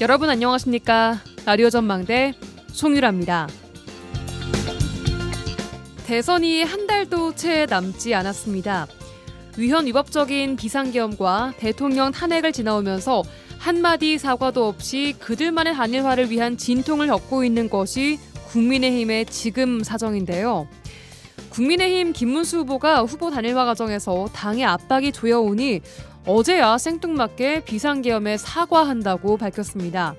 여러분 안녕하십니까? 라디오 전망대 송유라입니다. 대선이 한 달도 채 남지 않았습니다. 위헌 위법적인 비상계엄과 대통령 탄핵을 지나오면서 한마디 사과도 없이 그들만의 단일화를 위한 진통을 겪고 있는 것이 국민의힘의 지금 사정인데요. 국민의힘 김문수 후보가 후보 단일화 과정에서 당의 압박이 조여오니 어제야 생뚱맞게 비상계엄에 사과한다고 밝혔습니다.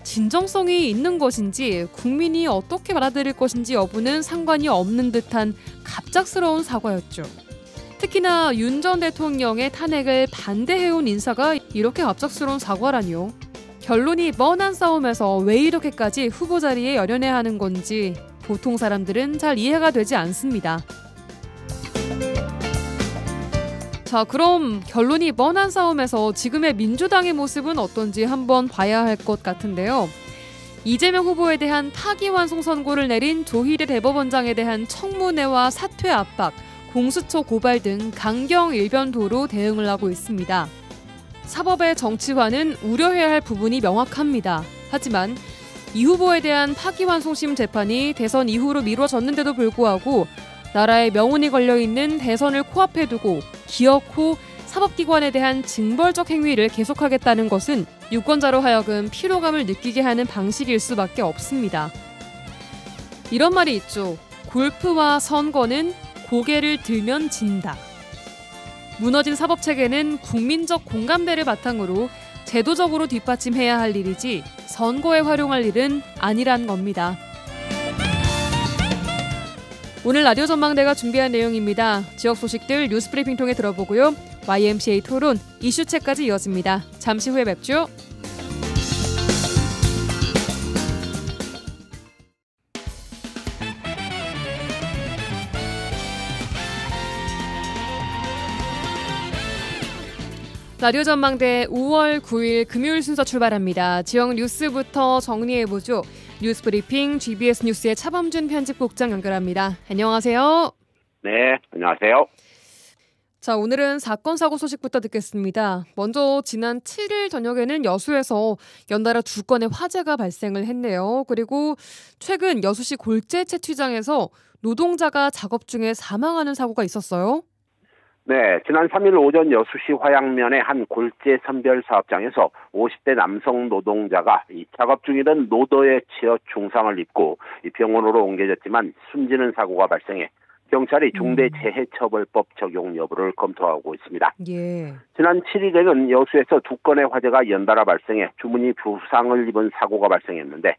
진정성이 있는 것인지 국민이 어떻게 받아들일 것인지 여부는 상관이 없는 듯한 갑작스러운 사과였죠. 특히나 윤 전 대통령의 탄핵을 반대해온 인사가 이렇게 갑작스러운 사과라니요. 결론이 뻔한 싸움에서 왜 이렇게까지 후보 자리에 열연해야 하는 건지 보통 사람들은 잘 이해가 되지 않습니다. 자, 그럼 결론이 뻔한 싸움에서 지금의 민주당의 모습은 어떤지 한번 봐야 할 것 같은데요. 이재명 후보에 대한 파기환송 선고를 내린 조희대 대법원장에 대한 청문회와 사퇴 압박, 공수처 고발 등 강경 일변도로 대응을 하고 있습니다. 사법의 정치화는 우려해야 할 부분이 명확합니다. 하지만 이 후보에 대한 파기환송심 재판이 대선 이후로 미뤄졌는데도 불구하고 나라의 명운이 걸려있는 대선을 코앞에 두고 기어코 사법기관에 대한 징벌적 행위를 계속하겠다는 것은 유권자로 하여금 피로감을 느끼게 하는 방식일 수밖에 없습니다. 이런 말이 있죠. 골프와 선거는 고개를 들면 진다. 무너진 사법체계는 국민적 공감대를 바탕으로 제도적으로 뒷받침해야 할 일이지 선거에 활용할 일은 아니란 겁니다. 오늘 라디오 전망대가 준비한 내용입니다. 지역 소식들 뉴스브리핑 통해 들어보고요. YMCA 토론, 이슈책까지 이어집니다. 잠시 후에 뵙죠. 라디오 전망대 5월 9일 금요일 순서 출발합니다. 지역 뉴스부터 정리해보죠. 뉴스브리핑 GBS 뉴스의 차범준 편집국장 연결합니다. 안녕하세요. 네, 안녕하세요. 자, 오늘은 사건 사고 소식부터 듣겠습니다. 먼저 지난 7일 저녁에는 여수에서 연달아 2건의 화재가 발생을 했네요. 그리고 최근 여수시 골재 채취장에서 노동자가 작업 중에 사망하는 사고가 있었어요. 네, 지난 3일 오전 여수시 화양면의 한 골재 선별 사업장에서 50대 남성 노동자가 작업 중이던 노도에 치여 중상을 입고 병원으로 옮겨졌지만 숨지는 사고가 발생해 경찰이 중대재해처벌법 적용 여부를 검토하고 있습니다. 예. 지난 7일에는 여수에서 2건의 화재가 연달아 발생해 주민이 부상을 입은 사고가 발생했는데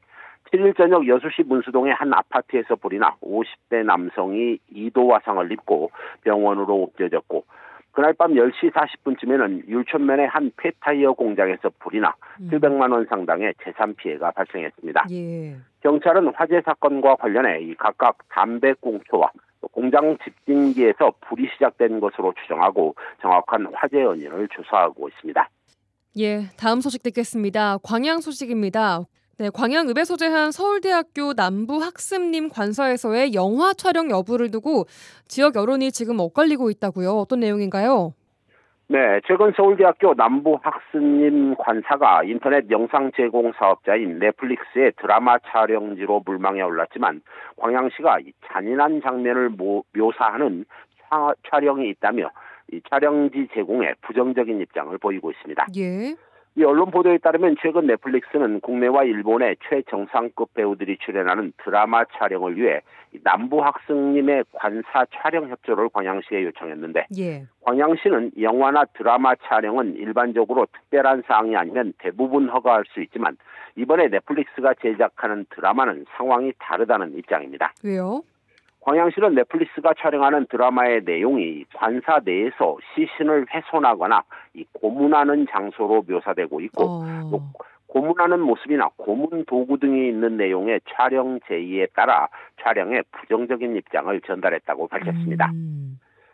7일 저녁 여수시 문수동의 한 아파트에서 불이 나 50대 남성이 2도 화상을 입고 병원으로 옮겨졌고 그날 밤 10시 40분쯤에는 율촌면의 한 폐타이어 공장에서 불이 나 700만 원 상당의 재산 피해가 발생했습니다. 예. 경찰은 화재 사건과 관련해 각각 담배 꽁초와 공장 집진기에서 불이 시작된 것으로 추정하고 정확한 화재 원인을 조사하고 있습니다. 예, 다음 소식 듣겠습니다. 광양 소식입니다. 네, 광양읍에 소재한 서울대학교 남부학습림 관서에서의 영화 촬영 여부를 두고 지역 여론이 지금 엇갈리고 있다고요. 어떤 내용인가요? 네, 최근 서울대학교 남부학습림 관사가 인터넷 영상 제공 사업자인 넷플릭스의 드라마 촬영지로 물망에 올랐지만 광양시가 잔인한 장면을 묘사하는 촬영이 있다며 이 촬영지 제공에 부정적인 입장을 보이고 있습니다. 예. 이 언론 보도에 따르면 최근 넷플릭스는 국내와 일본의 최정상급 배우들이 출연하는 드라마 촬영을 위해 남부학습림의 관사 촬영 협조를 광양시에 요청했는데 예. 광양시는 영화나 드라마 촬영은 일반적으로 특별한 사항이 아니면 대부분 허가할 수 있지만 이번에 넷플릭스가 제작하는 드라마는 상황이 다르다는 입장입니다. 왜요? 광양시는 넷플릭스가 촬영하는 드라마의 내용이 관사 내에서 시신을 훼손하거나 고문하는 장소로 묘사되고 있고 고문하는 모습이나 고문 도구 등이 있는 내용의 촬영 제의에 따라 촬영에 부정적인 입장을 전달했다고 밝혔습니다.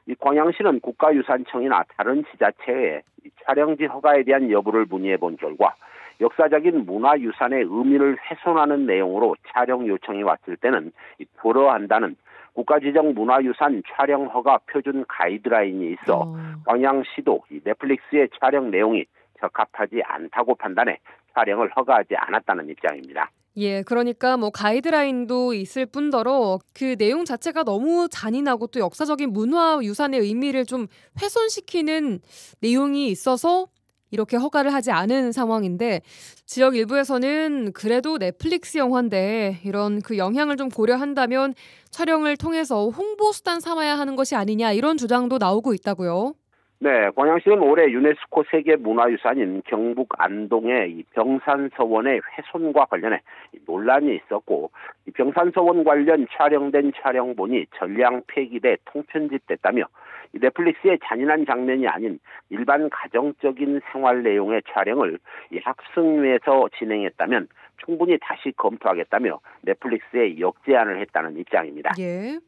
이 광양시는 국가유산청이나 다른 지자체에 촬영지 허가에 대한 여부를 문의해 본 결과 역사적인 문화유산의 의미를 훼손하는 내용으로 촬영 요청이 왔을 때는 불허한다는 국가지정 문화유산 촬영 허가 표준 가이드라인이 있어 광양시도 이 넷플릭스의 촬영 내용이 적합하지 않다고 판단해 촬영을 허가하지 않았다는 입장입니다. 예, 그러니까 뭐 가이드라인도 있을 뿐더러 그 내용 자체가 너무 잔인하고 또 역사적인 문화유산의 의미를 좀 훼손시키는 내용이 있어서 이렇게 허가를 하지 않은 상황인데 지역 일부에서는 그래도 넷플릭스 영화인데 이런 그 영향을 좀 고려한다면 촬영을 통해서 홍보 수단 삼아야 하는 것이 아니냐 이런 주장도 나오고 있다고요. 네, 광양시는 올해 유네스코 세계문화유산인 경북 안동의 이 병산서원의 훼손과 관련해 논란이 있었고 이 병산서원 관련 촬영된 촬영본이 전량 폐기돼 통편집됐다며 이 넷플릭스의 잔인한 장면이 아닌 일반 가정적인 생활 내용의 촬영을 이 학승회에서 진행했다면 충분히 다시 검토하겠다며 넷플릭스에 역제안을 했다는 입장입니다. 예.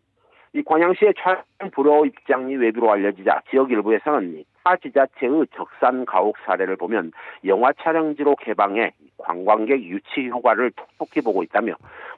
이 광양시의 촬영 불허 입장이 외부로 알려지자 지역 일부에서는 타 지자체의 적산 가옥 사례를 보면 영화 촬영지로 개방해 관광객 유치 효과를 톡톡히 보고 있다며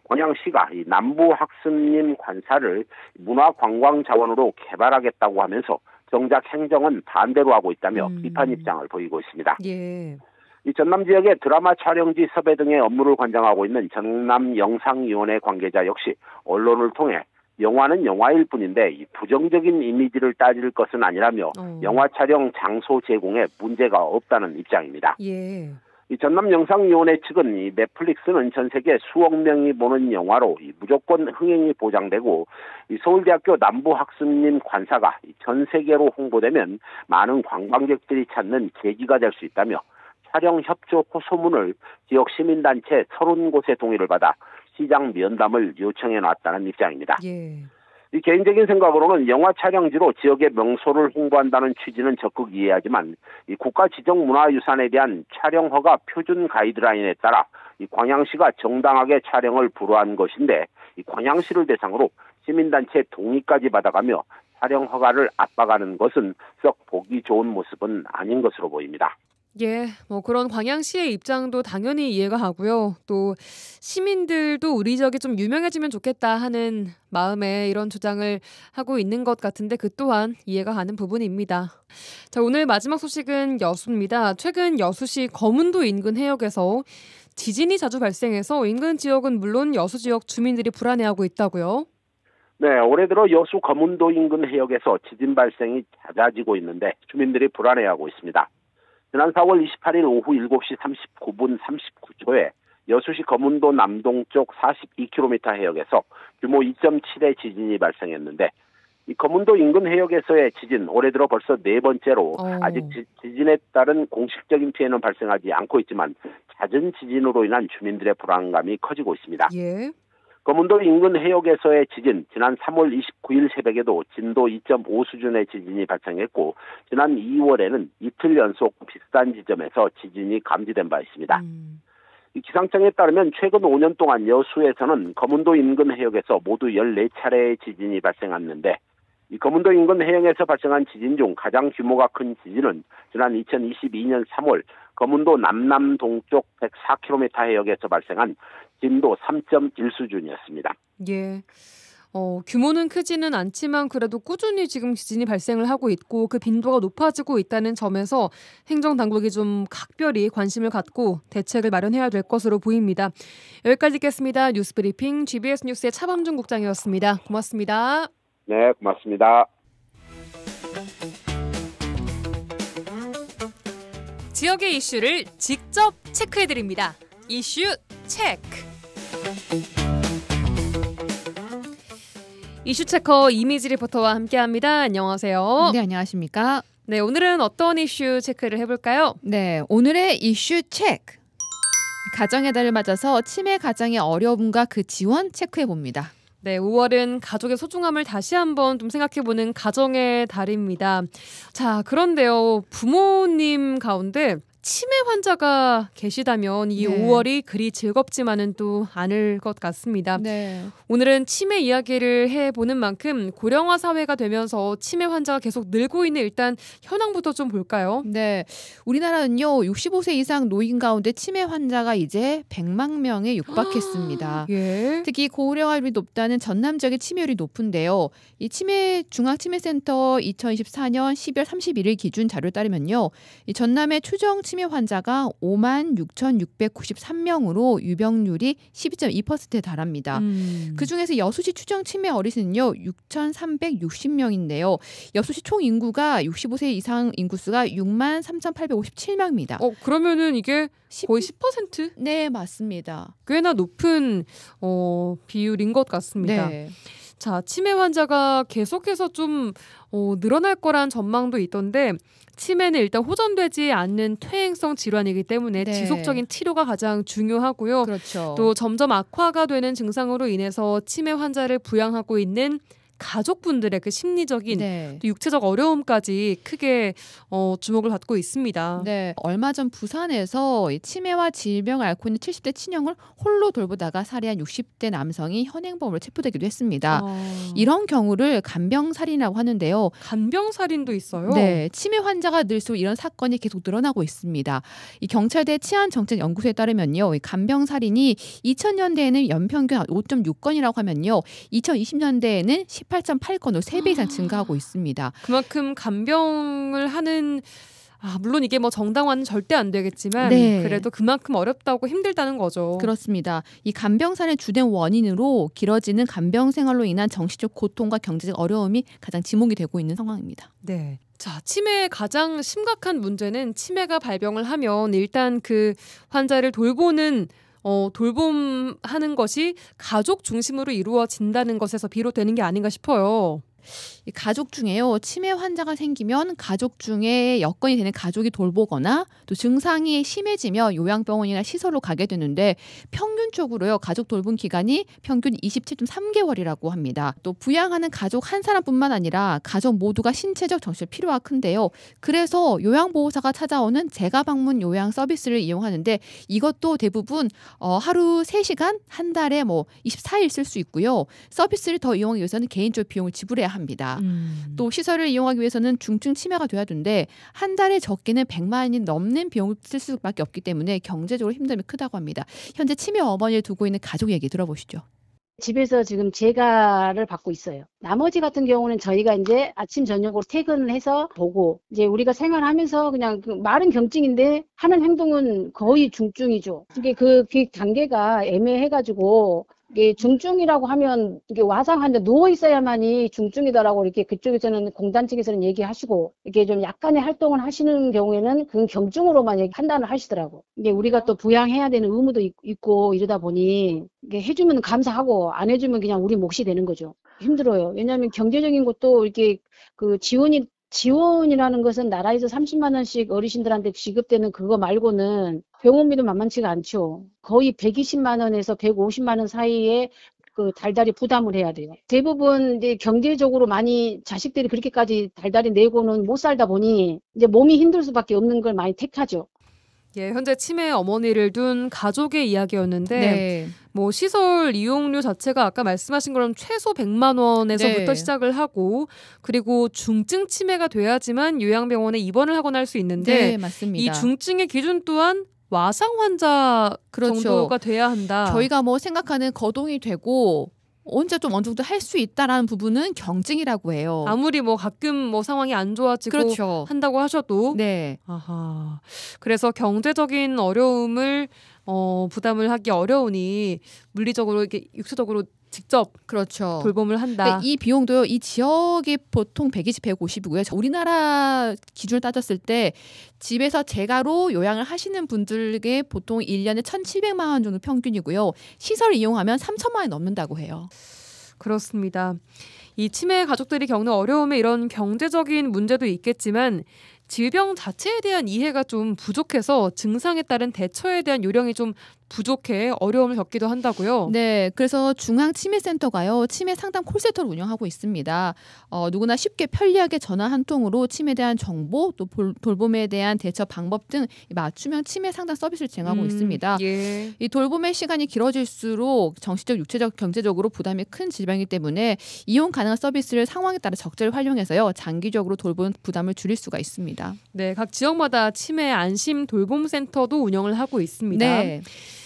광양시가 이 남부 학습림 관사를 문화관광 자원으로 개발하겠다고 하면서 정작 행정은 반대로 하고 있다며 비판 입장을 보이고 있습니다. 예. 이 전남 지역의 드라마 촬영지 섭외 등의 업무를 관장하고 있는 전남영상위원회 관계자 역시 언론을 통해 영화는 영화일 뿐인데 이 부정적인 이미지를 따질 것은 아니라며 영화 촬영 장소 제공에 문제가 없다는 입장입니다. 예. 이 전남영상위원회 측은 이 넷플릭스는 전 세계 수억 명이 보는 영화로 이 무조건 흥행이 보장되고 이 서울대학교 남부학습림 관사가 전 세계로 홍보되면 많은 관광객들이 찾는 계기가 될 수 있다며 촬영 협조 호소문을 지역 시민단체 30곳의 동의를 받아 시장 면담을 요청해 놨다는 입장입니다. 예. 이 개인적인 생각으로는 영화 촬영지로 지역의 명소를 홍보한다는 취지는 적극 이해하지만 이 국가 지정 문화유산에 대한 촬영 허가 표준 가이드라인에 따라 이 광양시가 정당하게 촬영을 불허한 것인데 이 광양시를 대상으로 시민단체 동의까지 받아가며 촬영 허가를 압박하는 것은 썩 보기 좋은 모습은 아닌 것으로 보입니다. 예, 뭐 그런 광양시의 입장도 당연히 이해가 가고요. 또 시민들도 우리 지역이 좀 유명해지면 좋겠다 하는 마음에 이런 주장을 하고 있는 것 같은데 그 또한 이해가 가는 부분입니다. 자, 오늘 마지막 소식은 여수입니다. 최근 여수시 거문도 인근 해역에서 지진이 자주 발생해서 인근 지역은 물론 여수 지역 주민들이 불안해하고 있다고요. 네, 올해 들어 여수 거문도 인근 해역에서 지진 발생이 잦아지고 있는데 주민들이 불안해하고 있습니다. 지난 4월 28일 오후 7시 39분 39초에 여수시 거문도 남동쪽 42km 해역에서 규모 2.7의 지진이 발생했는데 이 거문도 인근 해역에서의 지진 올해 들어 벌써 네 번째로 아직 지진에 따른 공식적인 피해는 발생하지 않고 있지만 잦은 지진으로 인한 주민들의 불안감이 커지고 있습니다. 예. 거문도 인근 해역에서의 지진, 지난 3월 29일 새벽에도 진도 2.5 수준의 지진이 발생했고 지난 2월에는 이틀 연속 비슷한 지점에서 지진이 감지된 바 있습니다. 이 기상청에 따르면 최근 5년 동안 여수에서는 거문도 인근 해역에서 모두 14차례의 지진이 발생했는데 이 거문도 인근 해역에서 발생한 지진 중 가장 규모가 큰 지진은 지난 2022년 3월 거문도 남남동쪽 104km 해역에서 발생한 진도 3.1 수준이었습니다. 예. 규모는 크지는 않지만 그래도 꾸준히 지금 지진이 발생을 하고 있고 그 빈도가 높아지고 있다는 점에서 행정당국이 좀 각별히 관심을 갖고 대책을 마련해야 될 것으로 보입니다. 여기까지 듣겠습니다. 뉴스브리핑 GBS 뉴스의 차범준 국장이었습니다. 고맙습니다. 네, 고맙습니다. 지역의 이슈를 직접 체크해드립니다. 이슈 체크. 이슈 체커 이미지 리포터와 함께합니다. 안녕하세요. 네, 안녕하십니까? 네, 오늘은 어떤 이슈 체크를 해볼까요? 네, 오늘의 이슈 체크. 가정의 달을 맞아서 치매 가장의 어려움과 그 지원 체크해봅니다. 네, 5월은 가족의 소중함을 다시 한번 좀 생각해보는 가정의 달입니다. 자, 그런데요, 부모님 가운데 치매 환자가 계시다면 이 5월이 그리 즐겁지만은 또 않을 것 같습니다. 네. 오늘은 치매 이야기를 해보는 만큼 고령화 사회가 되면서 치매 환자가 계속 늘고 있는 일단 현황부터 좀 볼까요? 네, 우리나라는요 65세 이상 노인 가운데 치매 환자가 이제 100만 명에 육박했습니다. 예. 특히 고령화율이 높다는 전남 지역의 치매율이 높은데요. 이 중앙치매센터 2024년 12월 31일 기준 자료에 따르면요, 이 전남의 추정 치매 치매 환자가 56,693명으로 유병률이 12.2%에 달합니다. 그중에서 여수시 추정 치매 어르신은요 6,360명인데요. 여수시 총 인구가 65세 이상 인구수가 63,857명입니다. 그러면은 이게 거의 10%? 네, 맞습니다. 꽤나 높은 비율인 것 같습니다. 네. 자, 치매 환자가 계속해서 좀 늘어날 거란 전망도 있던데 치매는 일단 호전되지 않는 퇴행성 질환이기 때문에 네. 지속적인 치료가 가장 중요하고요. 그렇죠. 또 점점 악화가 되는 증상으로 인해서 치매 환자를 부양하고 있는 가족분들의 그 심리적인 네. 또 육체적 어려움까지 크게 주목을 받고 있습니다. 네, 얼마 전 부산에서 이 치매와 질병을 앓고 있는 70대 친형을 홀로 돌보다가 살해한 60대 남성이 현행범으로 체포되기도 했습니다. 이런 경우를 간병살인이라고 하는데요. 간병살인도 있어요? 네, 치매 환자가 늘수록 이런 사건이 계속 늘어나고 있습니다. 이 경찰대 치안정책연구소에 따르면요, 이 간병살인이 2000년대에는 연평균 5.6건이라고 하면요, 2020년대에는 18.8건으로 3배 이상 증가하고 있습니다. 그만큼 간병을 하는 물론 이게 뭐 정당화는 절대 안 되겠지만 네. 그래도 그만큼 어렵다고 힘들다는 거죠. 그렇습니다. 이 간병살의 주된 원인으로 길어지는 간병 생활로 인한 정신적 고통과 경제적 어려움이 가장 지목이 되고 있는 상황입니다. 네. 자, 치매의 가장 심각한 문제는 치매가 발병을 하면 일단 그 환자를 돌보는 돌봄하는 것이 가족 중심으로 이루어진다는 것에서 비롯되는 게 아닌가 싶어요. 이 가족 중에요, 치매 환자가 생기면 가족 중에 여건이 되는 가족이 돌보거나 또 증상이 심해지며 요양병원이나 시설로 가게 되는데 평균적으로요 가족 돌봄 기간이 평균 27.3개월이라고 합니다. 또 부양하는 가족 한 사람뿐만 아니라 가족 모두가 신체적 정신적 필요가 큰데요. 그래서 요양보호사가 찾아오는 재가방문 요양 서비스를 이용하는데 이것도 대부분 하루 3시간 한 달에 24일 쓸 수 있고요. 서비스를 더 이용하기 위해서는 개인적 비용을 지불해야 합니다. 또 시설을 이용하기 위해서는 중증 치매가 돼야 되는데 한 달에 적게는 100만 원이 넘는 비용을 쓸 수밖에 없기 때문에 경제적으로 힘듦이 크다고 합니다. 현재 치매 어머니를 두고 있는 가족 얘기 들어보시죠. 집에서 지금 재가를 받고 있어요. 나머지 같은 경우는 저희가 이제 아침 저녁으로 퇴근을 해서 보고 이제 우리가 생활하면서 그냥 말은 경증인데 하는 행동은 거의 중증이죠. 이게 그 단계가 애매해가지고 이게 중증이라고 하면 이게 와상한데 누워 있어야만이 중증이다라고 이렇게 그쪽에서는 공단 측에서는 얘기하시고 이게 좀 약간의 활동을 하시는 경우에는 그건 경증으로만 판단을 하시더라고. 이게 우리가 또 부양해야 되는 의무도 있고 이러다 보니 이게 해주면 감사하고 안 해주면 그냥 우리 몫이 되는 거죠. 힘들어요. 왜냐하면 경제적인 것도 이렇게 그 지원이라는 것은 나라에서 30만 원씩 어르신들한테 지급되는 그거 말고는 병원비도 만만치가 않죠. 거의 120만 원에서 150만 원 사이에 그 달달이 부담을 해야 돼요. 대부분 이제 경제적으로 많이 자식들이 그렇게까지 달달이 내고는 못 살다 보니 이제 몸이 힘들 수밖에 없는 걸 많이 택하죠. 예, 현재 치매 어머니를 둔 가족의 이야기였는데 네. 뭐 시설 이용료 자체가 아까 말씀하신 것처럼 최소 100만 원에서부터 네. 시작을 하고 그리고 중증 치매가 돼야지만 요양병원에 입원을 하거나 할 수 있는데 네, 맞습니다. 이 중증의 기준 또한 와상 환자 그렇죠. 정도가 돼야 한다. 저희가 생각하는 거동이 되고 혼자 좀 어느 정도 할 수 있다라는 부분은 경증이라고 해요. 아무리 가끔 상황이 안 좋아지고 그렇죠. 한다고 하셔도 네. 아하. 그래서 경제적인 어려움을 부담을 하기 어려우니 물리적으로 이렇게 육체적으로 직접 그렇죠. 돌봄을 한다. 이 비용도요. 이 지역이 보통 120, 150이고요. 우리나라 기준을 따졌을 때 집에서 재가로 요양을 하시는 분들에게 보통 1년에 1,700만 원 정도 평균이고요. 시설 이용하면 3,000만 원이 넘는다고 해요. 그렇습니다. 이 치매 가족들이 겪는 어려움에 이런 경제적인 문제도 있겠지만 질병 자체에 대한 이해가 좀 부족해서 증상에 따른 대처에 대한 요령이 좀 부족해 어려움을 겪기도 한다고요. 네, 그래서 중앙치매센터가요 치매 상담 콜센터를 운영하고 있습니다. 누구나 쉽게 편리하게 전화 한 통으로 치매에 대한 정보, 또 돌봄에 대한 대처 방법 등 맞춤형 치매 상담 서비스를 진행하고 있습니다. 예. 이 돌봄의 시간이 길어질수록 정신적, 육체적, 경제적으로 부담이 큰 질병이기 때문에 이용 가능한 서비스를 상황에 따라 적절히 활용해서요 장기적으로 돌봄 부담을 줄일 수가 있습니다. 네, 각 지역마다 치매 안심 돌봄센터도 운영을 하고 있습니다. 네.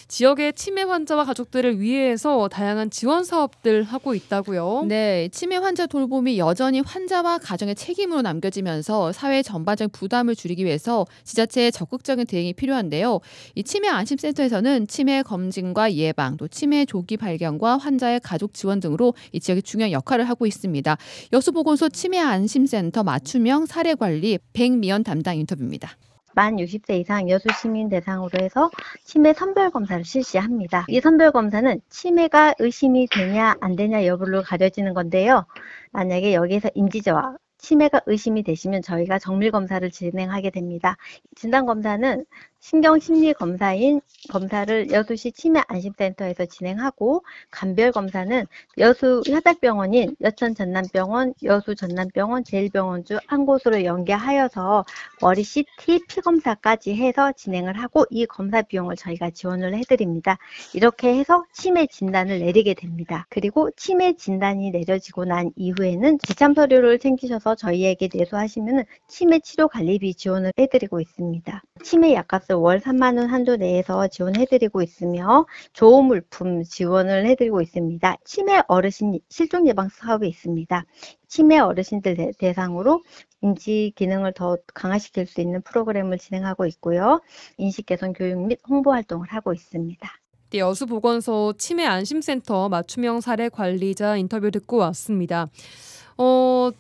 지역의 치매 환자와 가족들을 위해서 다양한 지원 사업들 하고 있다고요. 네, 치매 환자 돌봄이 여전히 환자와 가정의 책임으로 남겨지면서 사회 전반적 부담을 줄이기 위해서 지자체의 적극적인 대응이 필요한데요. 이 치매 안심센터에서는 치매 검진과 예방, 또 치매 조기 발견과 환자의 가족 지원 등으로 이 지역이 중요한 역할을 하고 있습니다. 여수보건소 치매 안심센터 맞춤형 사례 관리 백미연 담당 인터뷰입니다. 만 60세 이상 여수 시민 대상으로 해서 치매 선별 검사를 실시합니다. 이 선별 검사는 치매가 의심이 되냐 안 되냐 여부를 가려지는 건데요. 만약에 여기에서 인지저하, 치매가 의심이 되시면 저희가 정밀 검사를 진행하게 됩니다. 진단 검사는 신경심리검사인 검사를 여수시 치매안심센터에서 진행하고, 간별 검사는 여수 혈액병원인 여천전남병원, 여수전남병원, 제일병원 중 한 곳으로 연계하여서 머리 CT, 피검사까지 해서 진행을 하고, 이 검사 비용을 저희가 지원을 해드립니다. 이렇게 해서 치매 진단을 내리게 됩니다. 그리고 치매 진단이 내려지고 난 이후에는 지참 서류를 챙기셔서 저희에게 내수하시면 치매 치료 관리비 지원을 해드리고 있습니다. 치매 약값을 월 3만 원 한도 내에서 지원해드리고 있으며 조호물품 지원을 해드리고 있습니다. 치매 어르신 실종 예방 사업이 있습니다. 치매 어르신들 대상으로 인지 기능을 더 강화시킬 수 있는 프로그램을 진행하고 있고요. 인식 개선 교육 및 홍보 활동을 하고 있습니다. 네, 여수보건소 치매 안심센터 맞춤형 사례 관리자 인터뷰 듣고 왔습니다.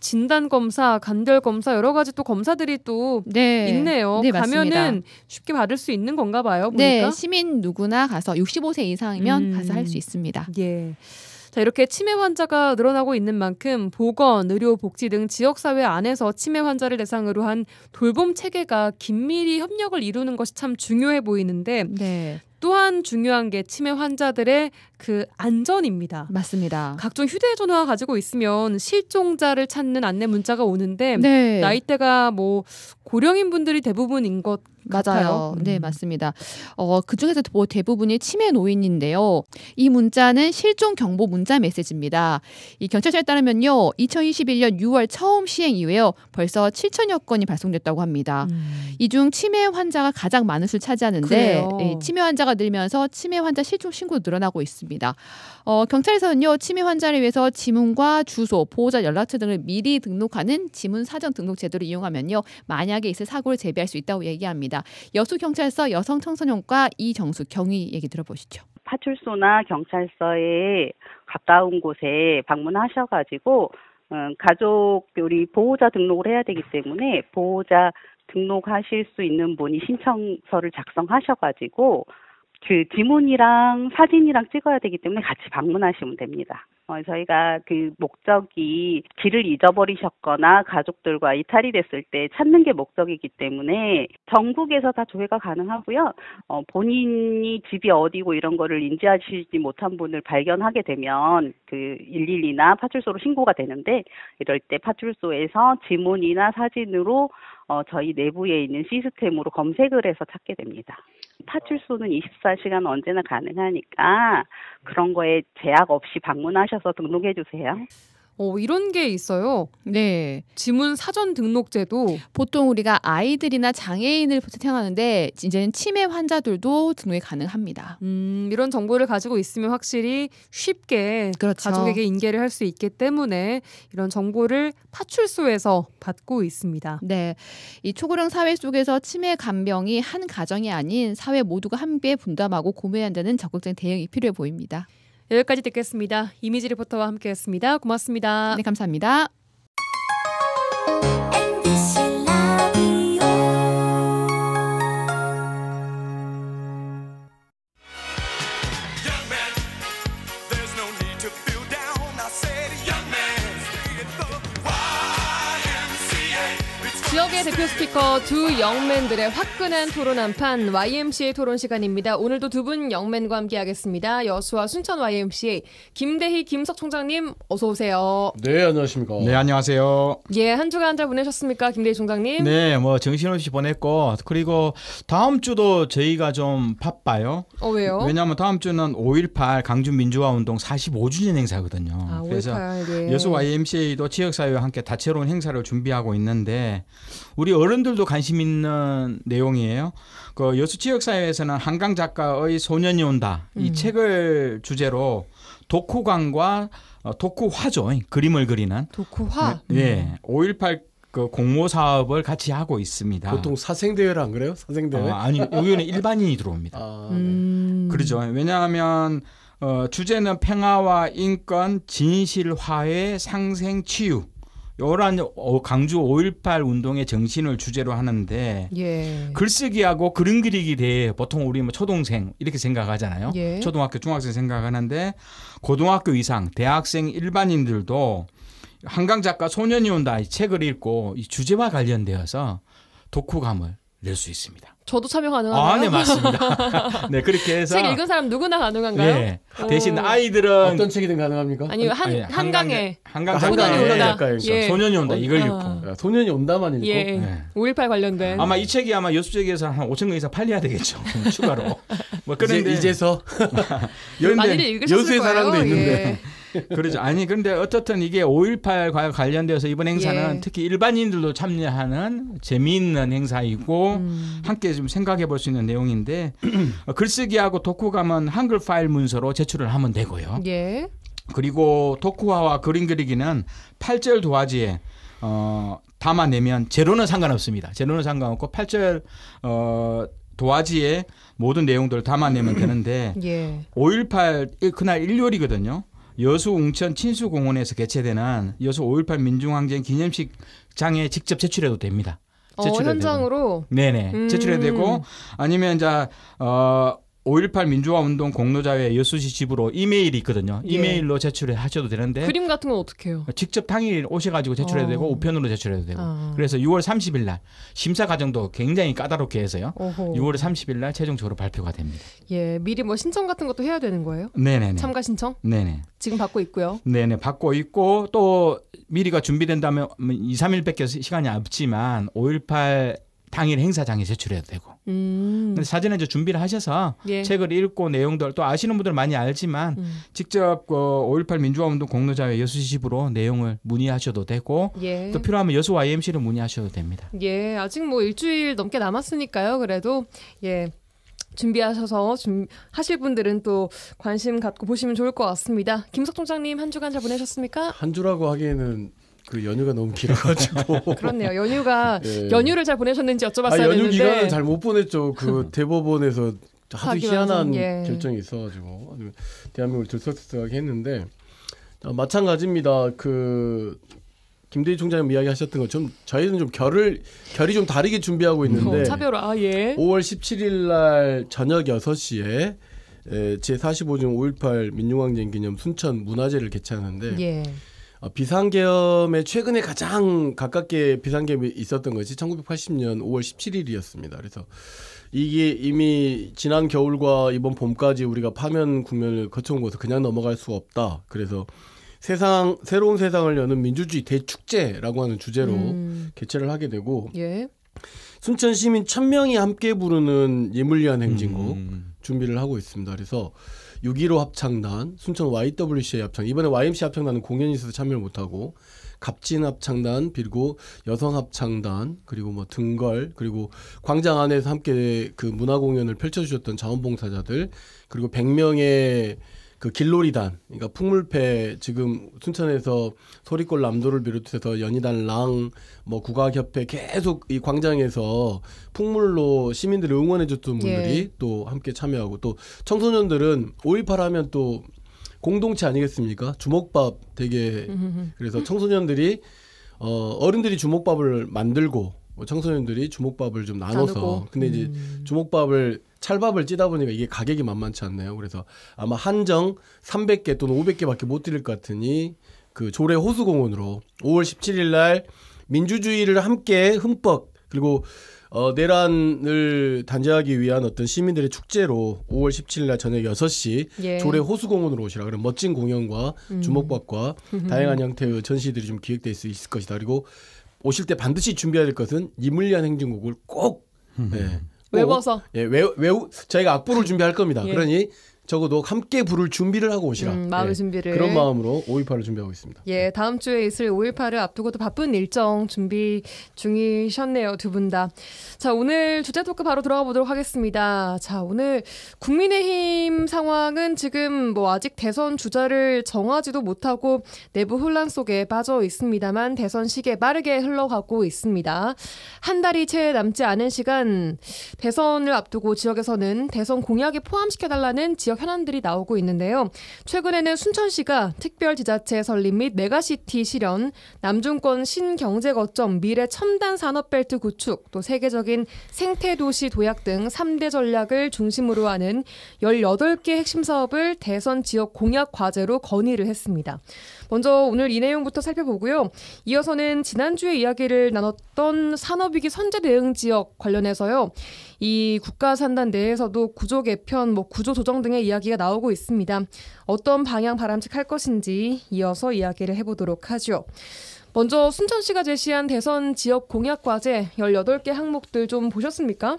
진단검사, 간별검사 여러 가지 또 검사들이 또 있네요. 네, 가면은 맞습니다. 쉽게 받을 수 있는 건가 봐요. 보니까. 네, 시민 누구나 가서 65세 이상이면 가서 할 수 있습니다. 예. 자, 이렇게 치매 환자가 늘어나고 있는 만큼 보건, 의료, 복지 등 지역사회 안에서 치매 환자를 대상으로 한 돌봄 체계가 긴밀히 협력을 이루는 것이 참 중요해 보이는데 네, 또한 중요한 게 치매 환자들의 그 안전입니다. 맞습니다. 각종 휴대전화 가지고 있으면 실종자를 찾는 안내 문자가 오는데 네, 나이대가 뭐 고령인 분들이 대부분인 것 같아요. 맞아요. 네, 맞습니다. 그중에서 뭐 대부분이 치매 노인인데요. 이 문자는 실종 경보 문자 메시지입니다. 이 경찰서에 따르면요, 2021년 6월 처음 시행 이후에요, 벌써 7천여 건이 발송됐다고 합니다. 이 중 치매 환자가 가장 많은 수를 차지하는데, 치매 환자가 늘면서 치매 환자 실종 신고도 늘어나고 있습니다. 경찰에서는요, 치매 환자를 위해서 지문과 주소, 보호자 연락처 등을 미리 등록하는 지문 사전 등록 제도를 이용하면요, 만약에 있을 사고를 대비할 수 있다고 얘기합니다. 여수경찰서 여성청소년과 이정수 경위 얘기 들어보시죠. 파출소나 경찰서에 가까운 곳에 방문하셔가지고 가족 우리 보호자 등록을 해야 되기 때문에 보호자 등록하실 수 있는 분이 신청서를 작성하셔가지고 그 지문이랑 사진이랑 찍어야 되기 때문에 같이 방문하시면 됩니다. 저희가 그 목적이 길을 잊어버리셨거나 가족들과 이탈이 됐을 때 찾는 게 목적이기 때문에 전국에서 다 조회가 가능하고요. 본인이 집이 어디고 이런 거를 인지하시지 못한 분을 발견하게 되면 그 112나 파출소로 신고가 되는데, 이럴 때 파출소에서 지문이나 사진으로 저희 내부에 있는 시스템으로 검색을 해서 찾게 됩니다. 파출소는 24시간 언제나 가능하니까 그런 거에 제약 없이 방문하셔서 등록해 주세요. 이런 게 있어요. 네, 지문 사전 등록제도. 보통 우리가 아이들이나 장애인을 태어나는데 이제는 치매 환자들도 등록이 가능합니다. 이런 정보를 가지고 있으면 확실히 쉽게 그렇죠. 가족에게 인계를 할 수 있기 때문에 이런 정보를 파출소에서 받고 있습니다. 네, 이 초고령 사회 속에서 치매 간병이 한 가정이 아닌 사회 모두가 함께 분담하고 고민해야 한다는 적극적인 대응이 필요해 보입니다. 여기까지 듣겠습니다. 이미지 리포터와 함께했습니다. 고맙습니다. 네, 감사합니다. 지역의 대표 스피커 두 영맨들의 화끈한 토론 한판 YMCA 토론 시간입니다. 오늘도 두 분 영맨과 함께하겠습니다. 여수와 순천 YMCA 김대희 김석 총장님 어서 오세요. 네, 안녕하십니까. 네, 안녕하세요. 예, 한 주간 잘 보내셨습니까, 김대희 총장님? 네, 뭐 정신없이 보냈고, 그리고 다음 주도 저희가 좀 바빠요. 왜요? 왜냐하면 다음 주는 5.18 강주민주화운동 45주년 행사거든요. 아, 그래서 5.18, 예. 여수 YMCA도 지역사회와 함께 다채로운 행사를 준비하고 있는데 우리 어른들도 관심 있는 내용이에요. 그 여수 지역사회에서는 한강 작가의 소년이 온다 이 책을 주제로 독후감과 독후화죠. 그림을 그리는 독후화. 예, 5.18 그 공모 사업을 같이 하고 있습니다. 보통 사생대회를 안 그래요? 사생대회? 아니 여기는 일반인이 들어옵니다. 그렇죠. 왜냐하면 주제는 평화와 인권, 진실, 화해, 상생, 치유. 이런 강주 5.18 운동의 정신을 주제로 하는데 예. 글쓰기하고 그림 그리기 대회 보통 우리 뭐 초동생 이렇게 생각하잖아요. 예. 초등학교, 중학생 생각하는데 고등학교 이상, 대학생 일반인들도 한강 작가 소년이 온다 이 책을 읽고 이 주제와 관련되어서 독후감을 낼 수 있습니다. 저도 참여 가능한가요? 네, 맞습니다. 네, 그렇게 해서 책 읽은 사람 누구나 가능한가요? 네. 대신 아이들은 어떤 책이든 가능합니까? 아니면 한강에 한강에 온다. 작가에서 소년이 온다 이걸 읽고 소년이 온다만 읽고 예. 네. 5.18 관련된 아마 이 책이 아마 여수지역에서 한 5천 권 이상 팔려야 되겠죠. 추가로. 뭐 그런데 이제서 많이들 읽으셨을 여수의 거예요. 사랑도 있는데. 예. 그렇죠. 아니 그런데 어떻든 이게 5.18과 관련돼서 이번 행사는 예. 특히 일반인들도 참여하는 재미있는 행사이고 함께 좀 생각해 볼 수 있는 내용인데 글쓰기하고 독후감은 한글 파일 문서로 제출을 하면 되고요. 예. 그리고 독후화와 그림 그리기는 8절 도화지에 담아내면 재료는 상관없습니다. 재료는 상관없고 8절 도화지에 모든 내용들을 담아내면 되는데 예. 5.18 그날 일요일이거든요. 여수 웅천 친수공원에서 개최되는 여수 5.18 민중항쟁 기념식장에 직접 제출해도 됩니다. 현장으로? 네네. 제출해도 되고 아니면 이제 5.18 민주화운동 공로자회 여수시 집으로 이메일이 있거든요. 이메일로 제출을 하셔도 되는데 그림 같은 건 어떻게 해요? 직접 당일 오셔가지고 제출해도 되고 우편으로 제출해도 되고 그래서 6월 30일 날 심사 과정도 굉장히 까다롭게 해서요. 6월 30일 날 최종적으로 발표가 됩니다. 예, 미리 뭐 신청 같은 것도 해야 되는 거예요? 네네네. 참가 신청? 네네. 지금 받고 있고요. 네네. 받고 있고 또 미리가 준비된다면 2, 3일밖에 시간이 없지만 5.18 당일 행사장에 제출해도 되고. 근데 사전에 이제 준비를 하셔서 예. 책을 읽고 내용들 또 아시는 분들은 많이 알지만 직접 5.18 민주화운동 공로자회 여수시 집으로 내용을 문의하셔도 되고 예. 또 필요하면 여수 YMC를 문의하셔도 됩니다. 예, 아직 뭐 일주일 넘게 남았으니까요. 그래도 예. 준비하셔서 하실 분들은 또 관심 갖고 보시면 좋을 것 같습니다. 김석 총장님 한 주간 잘 보내셨습니까? 한 주라고 하기에는 그 연휴가 너무 길어가지고 그렇네요. 연휴가 네. 연휴를 잘 보내셨는지 여쭤봤어야 연휴 했는데 기간은 잘 못 보냈죠. 그 대법원에서 하도 희한한 예. 결정이 있어가지고 대한민국을 들썩들썩하게 했는데 마찬가지입니다. 그 김대희 총장님 이야기하셨던 것처럼 저희는 좀 결이 좀 다르게 준비하고 있는데 차별화 예. 5월 17일 날 저녁 6시에 제45중 5.18 민중항쟁 기념 순천 문화제를 개최하는데 예. 비상계엄에 최근에 가장 가깝게 비상계엄이 있었던 것이 1980년 5월 17일이었습니다. 그래서 이게 이미 지난 겨울과 이번 봄까지 우리가 파면 국면을 거쳐온 것을 그냥 넘어갈 수 없다. 그래서 새로운 세상을 여는 민주주의 대축제라고 하는 주제로 개최를 하게 되고 예. 순천 시민 1000명이 함께 부르는 예물리한 행진곡 준비를 하고 있습니다. 그래서 6.15 합창단, 순천 YWCA 합창, 이번에 YMC 합창단은 공연이 있어서 참여를 못하고 갑진 합창단, 그리고 여성 합창단, 그리고 뭐 등걸, 그리고 광장 안에서 함께 그 문화 공연을 펼쳐주셨던 자원봉사자들, 그리고 100명의 그 길놀이단, 그러니까 풍물패 지금 순천에서 소리골 남도를 비롯해서 연희단 랑, 뭐 국악협회 계속 이 광장에서 풍물로 시민들을 응원해줬던 분들이 예. 또 함께 참여하고 또 청소년들은 5.18 하면 또 공동체 아니겠습니까? 주먹밥 되게 그래서 청소년들이 어른들이 주먹밥을 만들고 청소년들이 주먹밥을 좀 나눠서 근데 이제 주먹밥을 찰밥을 찌다 보니까 이게 가격이 만만치 않네요. 그래서 아마 한정 300개 또는 500개밖에 못 드릴 것 같으니 그 조례 호수공원으로 5월 17일 날 민주주의를 함께 흠뻑 그리고 내란을 단죄하기 위한 어떤 시민들의 축제로 5월 17일 날 저녁 6시 예. 조례 호수공원으로 오시라. 그럼 멋진 공연과 주먹밥과 다양한 형태의 전시들이 좀 기획될 수 있을 것이다. 그리고 오실 때 반드시 준비해야 될 것은 이물리한 행진곡을 꼭 외워서 저희가 악보를 준비할 겁니다. 예. 그러니 적어도 함께 부를 준비를 하고 오시라. 마음의 준비를. 그런 마음으로 5.18을 준비하고 있습니다. 예, 다음 주에 있을 5.18을 앞두고도 바쁜 일정 준비 중이셨네요, 두 분 다. 자, 오늘 주제 토크 바로 들어가 보도록 하겠습니다. 자, 오늘 국민의힘 상황은 지금 뭐 아직 대선 주자를 정하지도 못하고 내부 혼란 속에 빠져 있습니다만 대선 시기에 빠르게 흘러가고 있습니다. 한 달이 채 남지 않은 시간 대선을 앞두고 지역에서는 대선 공약에 포함시켜달라는 지역 현안들이 나오고 있는데요. 최근에는 순천시가 특별지자체 설립 및 메가시티 실현, 남중권 신경제거점, 미래 첨단 산업벨트 구축, 또 세계적인 생태도시 도약 등 3대 전략을 중심으로 하는 18개 핵심 사업을 대선 지역 공약 과제로 건의를 했습니다. 먼저 오늘 이 내용부터 살펴보고요. 이어서는 지난주에 이야기를 나눴던 산업위기 선제 대응 지역 관련해서요. 이 국가산단 내에서도 구조 개편, 구조 조정 등의 이야기가 나오고 있습니다. 어떤 방향 바람직할 것인지 이어서 이야기를 해보도록 하죠. 먼저 순천시가 제시한 대선 지역 공약 과제 18개 항목들 좀 보셨습니까?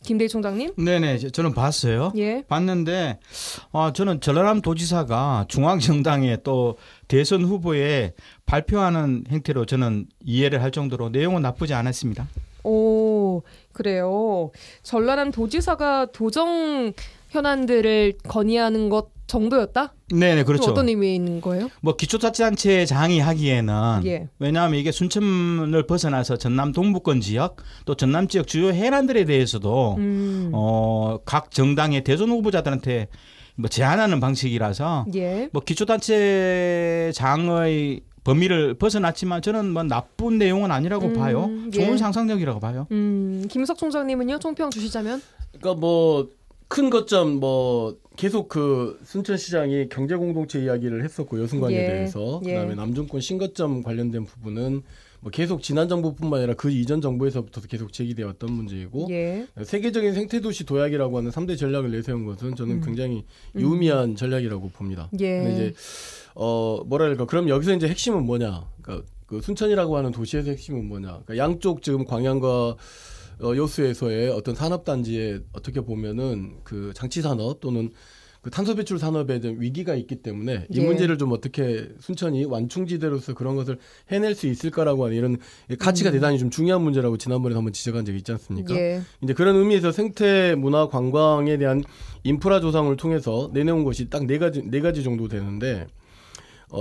김대희 총장님? 네네, 저는 봤어요. 예. 봤는데 저는 전라남 도지사가 중앙정당에 또 대선 후보에 발표하는 행태로 저는 이해를 할 정도로 내용은 나쁘지 않았습니다. 오, 그래요. 전라남 도지사가 도정 현안들을 건의하는 것 정도였다? 네네, 그렇죠. 어떤 의미에 있는 거예요? 기초자치단체장이 하기에는 예. 왜냐하면 이게 순천을 벗어나서 전남 동부권 지역 또 전남 지역 주요 해란들에 대해서도 각 정당의 대선 후보자들한테 제안하는 방식이라서 예. 기초단체장의 범위를 벗어났지만 저는 나쁜 내용은 아니라고 봐요. 좋은 예. 상상력이라고 봐요. 김석 총장님은요? 총평 주시자면? 그러니까 큰 거점 계속 순천시장이 경제공동체 이야기를 했었고 여순관에 예. 대해서 예. 그다음에 남중권 신거점 관련된 부분은 계속 지난 정부뿐만 아니라 그 이전 정부에서부터 계속 제기되어 왔던 문제이고 예. 세계적인 생태도시 도약이라고 하는 3대 전략을 내세운 것은 저는 굉장히 유의미한 전략이라고 봅니다. 예. 근데 이제 그럼 여기서 이제 핵심은 뭐냐? 그러니까 그 순천이라고 하는 도시에서 핵심은 뭐냐? 그러니까 양쪽 지금 광양과 여수에서의 어떤 산업단지에 어떻게 보면은 그 장치산업 또는 그 탄소 배출 산업에 대한 위기가 있기 때문에 이 예. 문제를 좀 어떻게 순천이 완충지대로서 그런 것을 해낼 수 있을까라고 하는 이런 가치가 대단히 좀 중요한 문제라고 지난번에 한번 지적한 적이 있지 않습니까? 예. 이제 그런 의미에서 생태, 문화, 관광에 대한 인프라 조성을 통해서 내놓은 것이 딱 네 가지 정도 되는데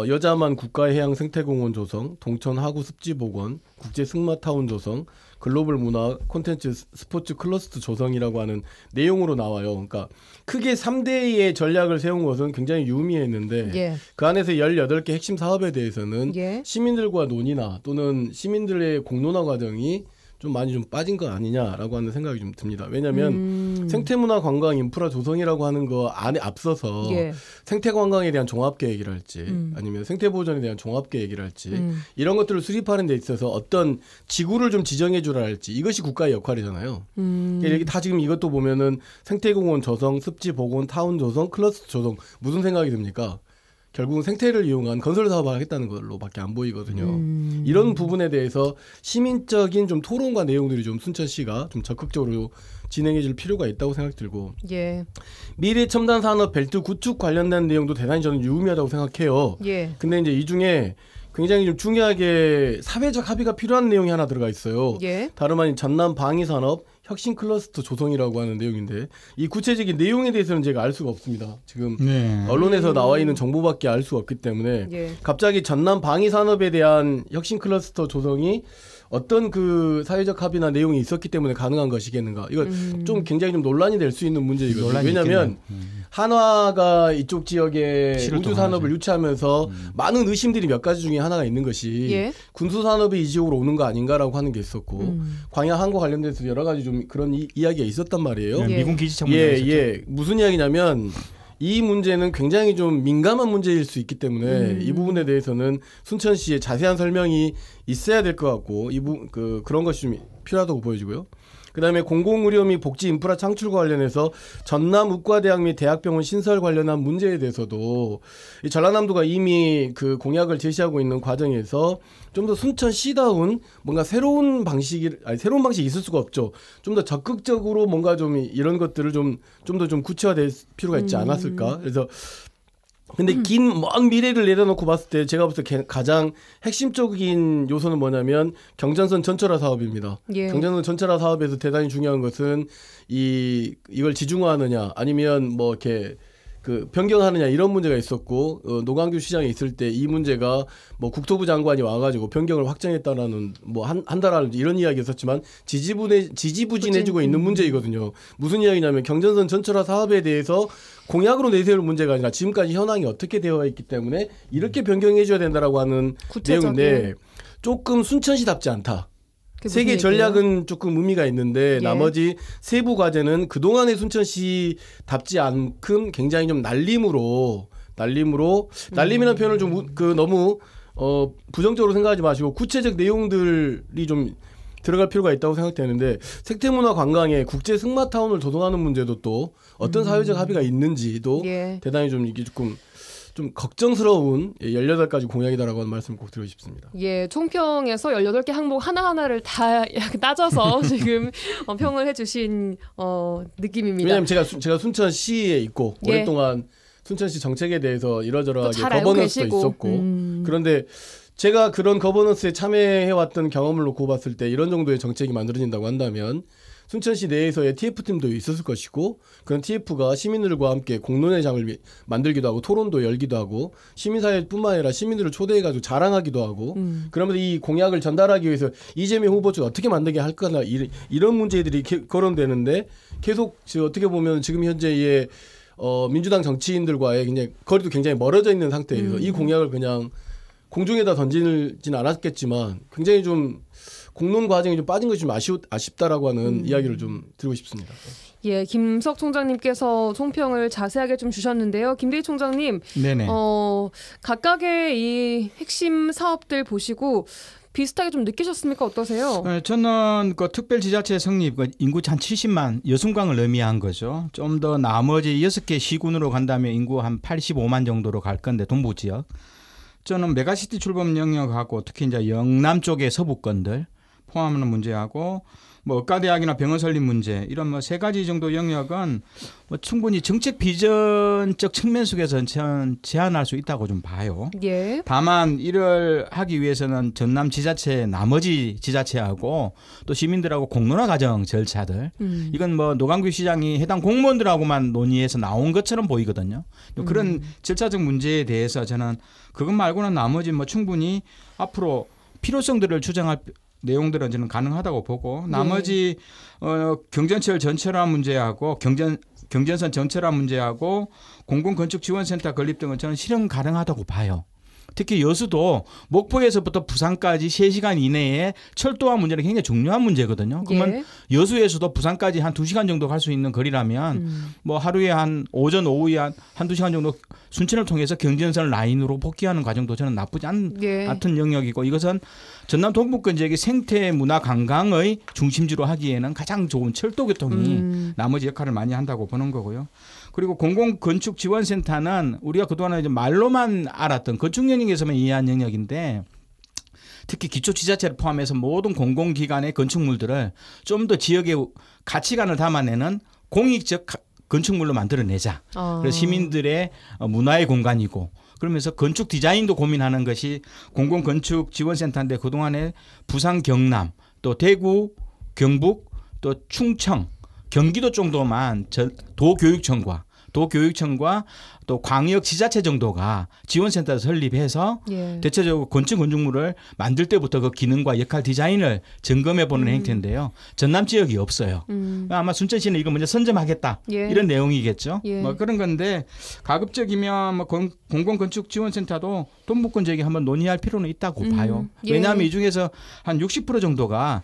여자만 국가해양 생태공원 조성, 동천 하구 습지복원, 국제 승마타운 조성, 글로벌 문화 콘텐츠 스포츠 클러스터 조성이라고 하는 내용으로 나와요. 그러니까 크게 3대의 전략을 세운 것은 굉장히 유의미했는데 예. 그 안에서 18개 핵심 사업에 대해서는 예. 시민들과 논의나 또는 시민들의 공론화 과정이 좀 많이 좀 빠진 거 아니냐라고 하는 생각이 좀 듭니다. 왜냐하면 생태문화 관광 인프라 조성이라고 하는 거 안에 앞서서 예. 생태관광에 대한 종합계획이라 할지 아니면 생태보존에 대한 종합계획이라 할지 이런 것들을 수립하는 데 있어서 어떤 지구를 좀 지정해 주라 할지 이것이 국가의 역할이잖아요. 그러니까 다 지금 이것도 보면은 생태공원 조성, 습지복원, 타운 조성, 클러스터 조성 무슨 생각이 듭니까? 결국은 생태를 이용한 건설 사업을 하겠다는 걸로밖에 안 보이거든요. 이런 부분에 대해서 시민적인 좀 토론과 내용들이 좀 순천시가 좀 적극적으로 진행해 줄 필요가 있다고 생각 들고 예. 미래 첨단 산업 벨트 구축 관련된 내용도 대단히 저는 유의미하다고 생각해요. 예. 근데 이제 이 중에 굉장히 좀 중요하게 사회적 합의가 필요한 내용이 하나 들어가 있어요. 예. 다름 아닌 전남 방위산업 혁신 클러스터 조성이라고 하는 내용인데 이 구체적인 내용에 대해서는 제가 알 수가 없습니다. 지금 네. 언론에서 나와 있는 정보밖에 알 수가 없기 때문에 예. 갑자기 전남 방위산업에 대한 혁신 클러스터 조성이 어떤 그 사회적 합의나 내용이 있었기 때문에 가능한 것이겠는가? 이거 좀 굉장히 좀 논란이 될 수 있는 문제이거든요. 왜냐하면 한화가 이쪽 지역에 우주 산업을 유치하면서 많은 의심들이 몇 가지 중에 하나가 있는 것이 예. 군수 산업이 이 지역으로 오는 거 아닌가라고 하는 게 있었고 광양 항구 관련돼서 여러 가지 좀 그런 이야기가 있었단 말이에요. 네, 미군 기지청 문제가 있었죠. 예. 무슨 이야기냐면 이 문제는 굉장히 좀 민감한 문제일 수 있기 때문에 이 부분에 대해서는 순천시의 자세한 설명이 있어야 될 것 같고 그런 것이 좀 필요하다고 보여지고요. 그다음에 공공의료 및 복지 인프라 창출과 관련해서 전남의과대학 및 대학병원 신설 관련한 문제에 대해서도 이 전라남도가 이미 그 공약을 제시하고 있는 과정에서 좀 더 순천시다운 뭔가 새로운 방식이 있을 수가 없죠. 좀 더 적극적으로 뭔가 좀 이런 것들을 좀 더 좀 구체화될 필요가 있지 않았을까. 그래서 근데 긴 먼 미래를 내려놓고 봤을 때 제가 봤을 때 가장 핵심적인 요소는 뭐냐면 경전선 전철화 사업입니다. 예. 경전선 전철화 사업에서 대단히 중요한 것은 이걸 지중화하느냐 아니면 뭐 이렇게 그 변경하느냐 이런 문제가 있었고 노광규 시장에 있을 때 이 문제가 뭐 국토부 장관이 와가지고 변경을 확정했다라는 뭐 한다라는 이런 이야기 있었지만 지지부진해지고 있는 문제이거든요. 무슨 이야기냐면 경전선 전철화 사업에 대해서 공약으로 내세울 문제가 아니라 지금까지 현황이 어떻게 되어 있기 때문에 이렇게 변경해줘야 된다라고 하는 내용인데 조금 순천시답지 않다. 세계 전략은 조금 의미가 있는데 나머지 세부 과제는 그동안의 순천시답지 않큼 굉장히 좀 날림이라는 표현을 좀 너무 부정적으로 생각하지 마시고 구체적 내용들이 좀 들어갈 필요가 있다고 생각되는데 생태문화 관광에 국제 승마타운을 조성하는 문제도 또 어떤 사회적 합의가 있는지도 대단히 좀 이게 좀 걱정스러운 18가지 공약이다라고 하는 말씀을 꼭 드리고 싶습니다. 예, 총평에서 18개 항목 하나하나를 다 따져서 지금 평을 해주신 느낌입니다. 왜냐하면 제가 순천시에 있고 오랫동안 순천시 정책에 대해서 이러저러하게 거버넌스도 있었고 그런데 제가 그런 거버넌스에 참여해왔던 경험을 놓고 봤을 때 이런 정도의 정책이 만들어진다고 한다면 순천시 내에서의 TF팀도 있었을 것이고 그런 TF가 시민들과 함께 공론회장을 만들기도 하고 토론도 열기도 하고 시민사회뿐만 아니라 시민들을 초대해가지고 자랑하기도 하고 그러면서 이 공약을 전달하기 위해서 이재명 후보 측 어떻게 만들게 할 거나 이런 문제들이 거론되는데 계속 어떻게 보면 지금 현재의 민주당 정치인들과의 거리도 굉장히 멀어져 있는 상태에서 이 공약을 그냥 공중에다 던지진 않았겠지만 굉장히 좀 공론 과정이 좀 빠진 것이 좀 아쉽다라고 하는 이야기를 좀 드리고 싶습니다. 예, 김석 총장님께서 총평을 자세하게 좀 주셨는데요. 김대희 총장님, 네네. 각각의 이 핵심 사업들 보시고 비슷하게 좀 느끼셨습니까? 어떠세요? 저는 그 특별지자체 성립 인구 한 70만 여순강을 의미한 거죠. 좀 더 나머지 6개 시군으로 간다면 인구 한 85만 정도로 갈 건데 동부 지역. 저는 메가시티 출범 영역하고 특히 이제 영남 쪽의 서부권들 포함하는 문제하고 뭐 의과대학이나 병원 설립 문제 이런 뭐 3가지 정도 영역은 뭐 충분히 정책 비전적 측면 속에서 제한할 수 있다고 좀 봐요. 예. 다만 이를 하기 위해서는 전남 지자체 나머지 지자체하고 또 시민들하고 공론화 과정 절차들 이건 뭐 노광규 시장이 해당 공무원들하고만 논의해서 나온 것처럼 보이거든요. 그런 절차적 문제에 대해서 저는 그것 말고는 나머지 뭐 충분히 앞으로 필요성들을 추정할 내용들은 저는 가능하다고 보고 나머지 경전철 전철화 문제하고 경전선 전철화 문제하고 공공건축지원센터 건립 등은 저는 실현 가능하다고 봐요. 특히 여수도 목포에서부터 부산까지 3시간 이내에 철도화 문제는 굉장히 중요한 문제거든요. 그러면 여수에서도 부산까지 한 2시간 정도 갈 수 있는 거리라면 뭐 하루에 한 오전 오후에 한두 시간 정도 순천을 통해서 경전선 라인으로 복귀하는 과정도 저는 나쁘지 않던 영역이고 이것은 전남 동부권 지역의 생태 문화 관광의 중심지로 하기에는 가장 좋은 철도 교통이 나머지 역할을 많이 한다고 보는 거고요. 그리고 공공건축지원센터는 우리가 그동안 이제 말로만 알았던 건축 영역에서만 이해한 영역인데 특히 기초지자체를 포함해서 모든 공공기관의 건축물들을 좀 더 지역의 가치관을 담아내는 공익적 건축물로 만들어내자. 그래서 시민들의 문화의 공간이고 그러면서 건축 디자인도 고민하는 것이 공공건축지원센터인데 그동안에 부산 경남 또 대구 경북 또 충청 경기도 정도만 도교육청과 또 광역 지자체 정도가 지원센터를 설립해서 대체적으로 건축물을 만들 때부터 그 기능과 역할 디자인을 점검해보는 행태인데요. 전남 지역이 없어요. 아마 순천시는 이거 먼저 선점하겠다 이런 내용이겠죠. 뭐 그런 건데 가급적이면 뭐 공공건축지원센터도 동부권 지역에 한번 논의할 필요는 있다고 봐요. 왜냐하면 이 중에서 한 60% 정도가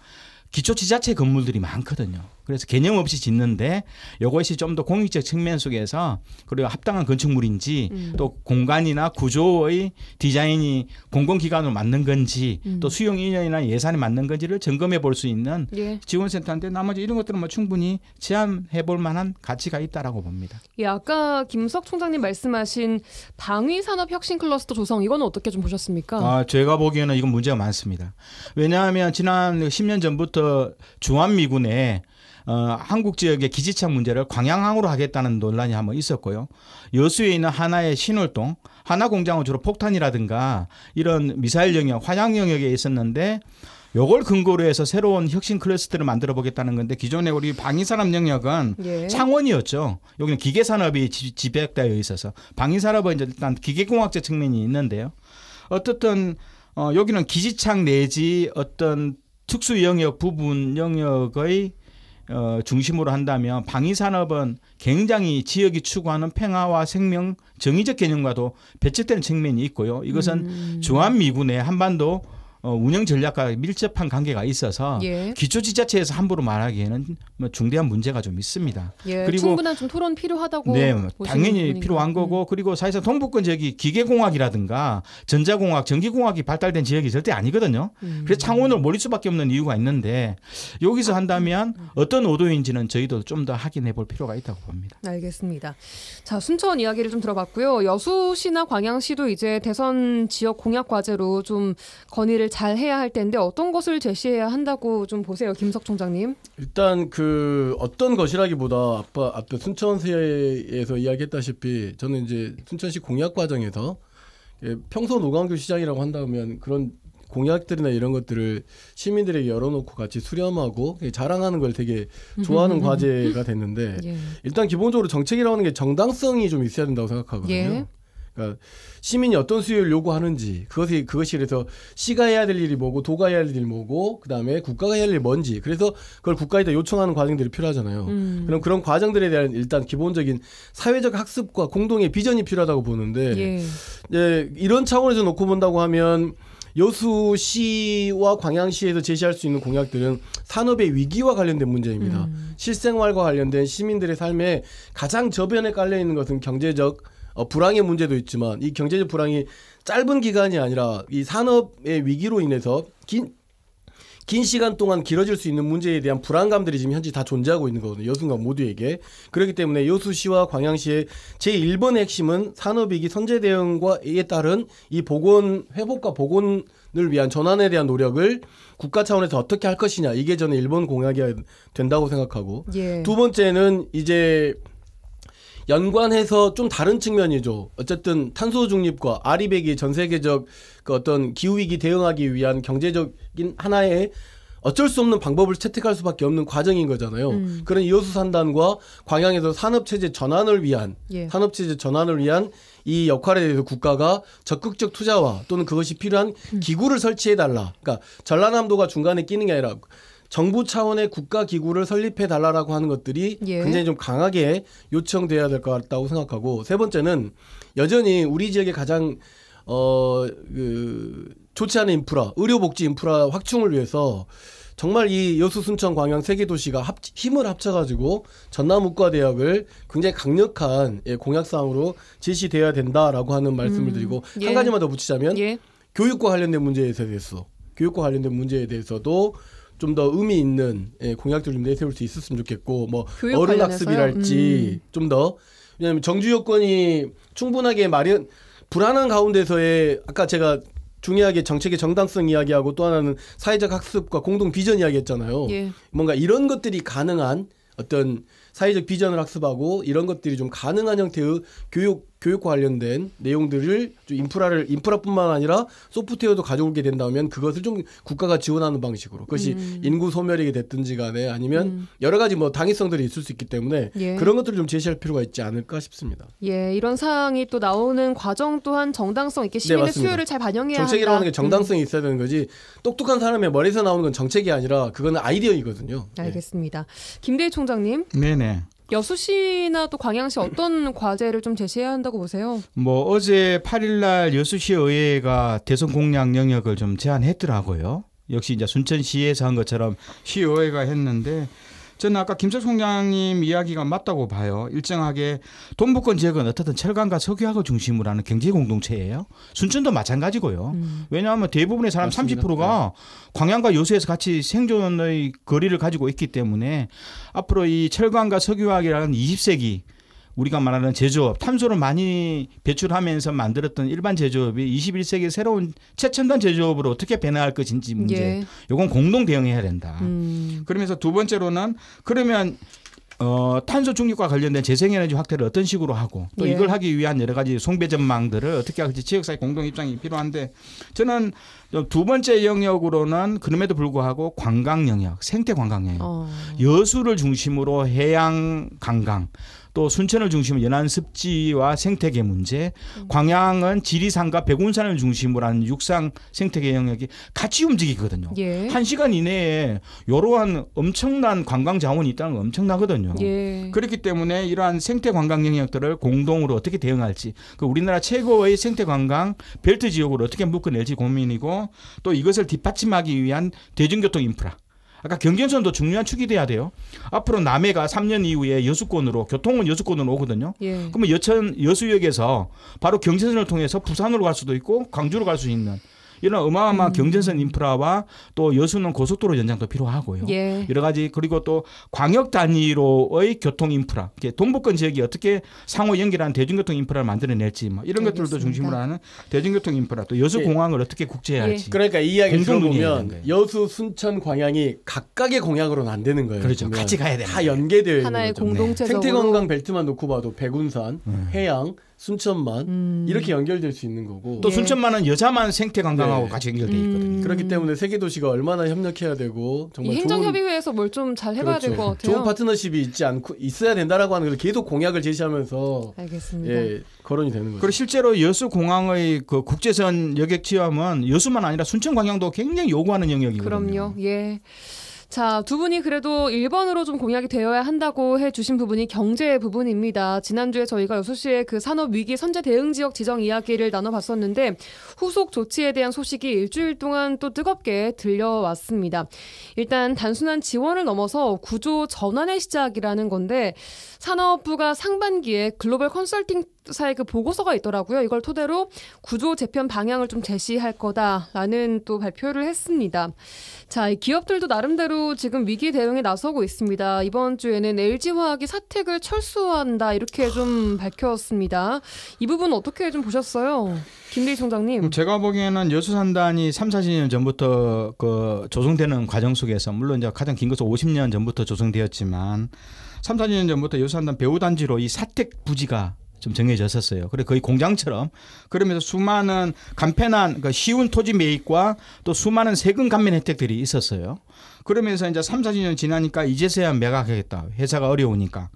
기초지자체 건물들이 많거든요. 그래서 개념 없이 짓는데 이것이 좀 더 공익적 측면 속에서 그리고 합당한 건축물인지 또 공간이나 구조의 디자인이 공공기관으로 맞는 건지 또 수용 인원이나 예산이 맞는 건지를 점검해 볼 수 있는 예. 지원센터인데 나머지 이런 것들은 뭐 충분히 제안해 볼 만한 가치가 있다라고 봅니다. 예, 아까 김석 총장님 말씀하신 방위산업혁신 클러스터 조성 이거는 어떻게 좀 보셨습니까? 제가 보기에는 이건 문제가 많습니다. 왜냐하면 지난 10년 전부터 주한미군에 한국 지역의 기지착 문제를 광양항으로 하겠다는 논란이 한번 있었고요. 여수에 있는 하나의 신월동, 하나공장은 주로 폭탄이라든가 이런 미사일 영역, 화약 영역에 있었는데 요걸 근거로 해서 새로운 혁신 클러스터를 만들어 보겠다는 건데 기존에 우리 방위산업 영역은 예. 창원이었죠. 여기는 기계산업이 집약되어 있어서 방위산업은 이제 일단 기계공학적 측면이 있는데요. 어떻든 여기는 기지착 내지 어떤 특수 영역 부분 영역의 중심으로 한다면 방위산업은 굉장히 지역이 추구하는 평화와 생명 정의적 개념과도 배치되는 측면이 있고요. 이것은 주한미군의 한반도 운영 전략과 밀접한 관계가 있어서 예. 기초지자체에서 함부로 말하기에는 뭐 중대한 문제가 좀 있습니다. 예, 그리고 충분한 좀 토론 필요하다고 네, 보시는 당연히 부분인가요? 필요한 거고 그리고 사실상 동북권 지역이 기계공학이라든가 전자공학, 전기공학이 발달된 지역이 절대 아니거든요. 그래서 창원을 몰릴 수밖에 없는 이유가 있는데 여기서 한다면 어떤 의도인지는 저희도 좀 더 확인해 볼 필요가 있다고 봅니다. 알겠습니다. 자, 순천 이야기를 좀 들어봤고요. 여수시나 광양시도 이제 대선 지역 공약 과제로 좀 건의를 잘 해야 할 텐데 어떤 것을 제시해야 한다고 좀 보세요, 김석 총장님. 일단 어떤 것이라기보다 앞에 순천시에서 이야기했다시피 저는 이제 순천시 공약 과정에서 평소 노광규 시장이라고 한다면 그런 공약들이나 이런 것들을 시민들에게 열어놓고 같이 수렴하고 자랑하는 걸 되게 좋아하는 과제가 됐는데 예. 일단 기본적으로 정책이라고 하는 게 정당성이 좀 있어야 된다고 생각하거든요. 예. 그러니까 시민이 어떤 수요를 요구하는지 그것이 그래서 시가 해야 될 일이 뭐고 도가 해야 될 일이 뭐고 그다음에 국가가 해야 할 일이 뭔지 그래서 그걸 국가에다 요청하는 과정들이 필요하잖아요. 그럼 그런 과정들에 대한 일단 기본적인 사회적 학습과 공동의 비전이 필요하다고 보는데 예. 이런 차원에서 놓고 본다고 하면 여수시와 광양시에서 제시할 수 있는 공약들은 산업의 위기와 관련된 문제입니다. 실생활과 관련된 시민들의 삶에 가장 저변에 깔려 있는 것은 경제적 불황의 문제도 있지만 이 경제적 불황이 짧은 기간이 아니라 이 산업의 위기로 인해서 긴 시간 동안 길어질 수 있는 문제에 대한 불안감들이 지금 현재 다 존재하고 있는 거거든요. 여수인가 모두에게. 그렇기 때문에 여수시와 광양시의 제1번의 핵심은 산업위기 선제 대응과에 따른 이 회복과 복원을 위한 전환에 대한 노력을 국가 차원에서 어떻게 할 것이냐. 이게 저는 1번 공약이 된다고 생각하고 예. 두 번째는 이제 연관해서 좀 다른 측면이죠. 어쨌든 탄소 중립과 아리백이 전 세계적 그 어떤 기후위기 대응하기 위한 경제적인 하나의 어쩔 수 없는 방법을 채택할 수밖에 없는 과정인 거잖아요. 그런 여수 산단과 광양에서 산업체제 전환을 위한 이 역할에 대해서 국가가 적극적 투자와 또는 그것이 필요한 기구를 설치해달라. 그러니까 전라남도가 중간에 끼는 게 아니라 정부 차원의 국가기구를 설립해달라고 하는 것들이 굉장히 좀 강하게 요청돼야 될 것 같다고 생각하고 세 번째는 여전히 우리 지역의 가장 좋지 않은 인프라, 의료복지 인프라 확충을 위해서 정말 이 여수, 순천, 광양 세 개 도시가 힘을 합쳐가지고 전남의과대학을 굉장히 강력한 공약사항으로 제시돼야 된다라고 하는 말씀을 드리고 한 가지만 더 붙이자면 교육과 관련된 문제에 대해서도 좀 더 의미 있는 공약들을 좀 내세울 수 있었으면 좋겠고 뭐 어른학습이랄지 좀 더 왜냐하면 정주 여건이 충분하게 불안한 가운데서의 아까 제가 중요하게 정책의 정당성 이야기하고 또 하나는 사회적 학습과 공동 비전 이야기했잖아요. 뭔가 이런 것들이 가능한 어떤 사회적 비전을 학습하고 이런 것들이 좀 가능한 형태의 교육과 관련된 내용들을 좀 인프라뿐만 아니라 소프트웨어도 가져오게 된다면 그것을 좀 국가가 지원하는 방식으로 그것이 인구 소멸이 됐든지 간에 아니면 여러 가지 뭐 당위성들이 있을 수 있기 때문에 그런 것들을 좀 제시할 필요가 있지 않을까 싶습니다. 예, 이런 사항이 또 나오는 과정 또한 정당성 있게 시민의 수요를 잘 반영해야 한다. 정책이라는 게 정당성이 있어야 되는 거지 똑똑한 사람의 머리에서 나오는 건 정책이 아니라 그거는 아이디어이거든요. 알겠습니다. 김대희 총장님. 네네. 여수시나 또 광양시 어떤 과제를 좀 제시해야 한다고 보세요? 뭐 어제 8일날 여수시 의회가 대선 공약 영역을 좀 제안했더라고요. 역시 이제 순천시에서 한 것처럼 시의회가 했는데 저는 아까 김석 총장님 이야기가 맞다고 봐요. 일정하게 동부권 지역은 어떻든 철강과 석유화를 중심으로 하는 경제 공동체예요. 순천도 마찬가지고요. 왜냐하면 대부분의 사람 맞습니다. 30%가 광양과 여수에서 같이 생존의 거리를 가지고 있기 때문에 앞으로 이 철강과 석유화라는 20세기 우리가 말하는 제조업, 탄소를 많이 배출하면서 만들었던 일반 제조업이 21세기 새로운 최첨단 제조업으로 어떻게 변화할 것인지 문제. 이건 공동 대응해야 된다. 그러면서 두 번째로는 그러면 탄소 중립과 관련된 재생에너지 확대를 어떤 식으로 하고 또 이걸 하기 위한 여러 가지 송배 전망들을 어떻게 할지 지역사회 공동 입장이 필요한데 저는 두 번째 영역으로는 그럼에도 불구하고 관광 영역, 생태 관광 영역, 여수를 중심으로 해양 관광 또 순천을 중심으로 연안 습지와 생태계 문제, 광양은 지리산과 백운산을 중심으로 하는 육상 생태계 영역이 같이 움직이거든요. 1시간 이내에 이러한 엄청난 관광 자원이 있다는 건 엄청나거든요. 그렇기 때문에 이러한 생태 관광 영역들을 공동으로 어떻게 대응할지 우리나라 최고의 생태 관광 벨트 지역으로 어떻게 묶어낼지 고민이고 또 이것을 뒷받침하기 위한 대중교통 인프라. 아까 경전선도 중요한 축이 돼야 돼요. 앞으로 남해가 3년 이후에 여수권으로 교통은 여수권으로 오거든요. 그러면 여수역에서 바로 경전선을 통해서 부산으로 갈 수도 있고 광주로 갈 수 있는 이런 어마어마한 경전선 인프라와 또 여수는 고속도로 연장도 필요하고요. 여러 가지 그리고 또 광역 단위로의 교통 인프라, 동부권 지역이 어떻게 상호 연결하는 대중교통 인프라를 만들어낼지 뭐 이런 것들도 중심으로 하는 대중교통 인프라, 또 여수공항을 어떻게 국제할지. 그러니까 이 이야기 들어보면 여수, 순천, 광양이 각각의 공약으로는 안 되는 거예요. 그렇죠. 같이 가야 되는 다 연계되어 있는 하나의 거죠. 공동체적으로. 생태관광 벨트만 놓고 봐도 백운산, 해양, 순천만 이렇게 연결될 수 있는 거고 또 순천만은 여자만 생태 관광하고 같이 연결돼 있거든요. 그렇기 때문에 세계 도시가 얼마나 협력해야 되고 정말 행정협의회에서 뭘 좀 잘 해봐야 될 것 같아요. 좋은 파트너십이 있어야 된다라고 하는 걸 계속 공약을 제시하면서 알겠습니다. 거론이 되는 거죠. 그리고 실제로 여수 공항의 그 국제선 여객 지함은 여수만 아니라 순천 광양도 굉장히 요구하는 영역이거든요. 그럼요. 자, 두 분이 그래도 1번으로 좀 공약이 되어야 한다고 해주신 부분이 경제 부분입니다. 지난주에 저희가 여수시의 그 산업위기 선제 대응 지역 지정 이야기를 나눠봤었는데 후속 조치에 대한 소식이 일주일 동안 또 뜨겁게 들려왔습니다. 일단 단순한 지원을 넘어서 구조 전환의 시작이라는 건데 산업부가 상반기에 글로벌 컨설팅사의 그 보고서가 있더라고요. 이걸 토대로 구조 재편 방향을 좀 제시할 거다라는 또 발표를 했습니다. 자, 기업들도 나름대로 지금 위기 대응에 나서고 있습니다. 이번 주에는 LG화학이 사택을 철수한다 이렇게 좀 밝혔습니다. 이 부분 어떻게 좀 보셨어요? 김대희 총장님. 제가 보기에는 여수산단이 3, 40년 전부터 그 조성되는 과정 속에서 물론 이제 가장 긴 것은 50년 전부터 조성되었지만 3, 4년 전부터 여수산단 배후단지로 이 사택 부지가 좀 정해졌었어요. 그래 거의 공장처럼 그러면서 수많은 간편한 그러니까 쉬운 토지 매입과 또 수많은 세금 감면 혜택들이 있었어요. 그러면서 이제 3, 40년 지나니까 이제서야 매각하겠다. 회사가 어려우니까.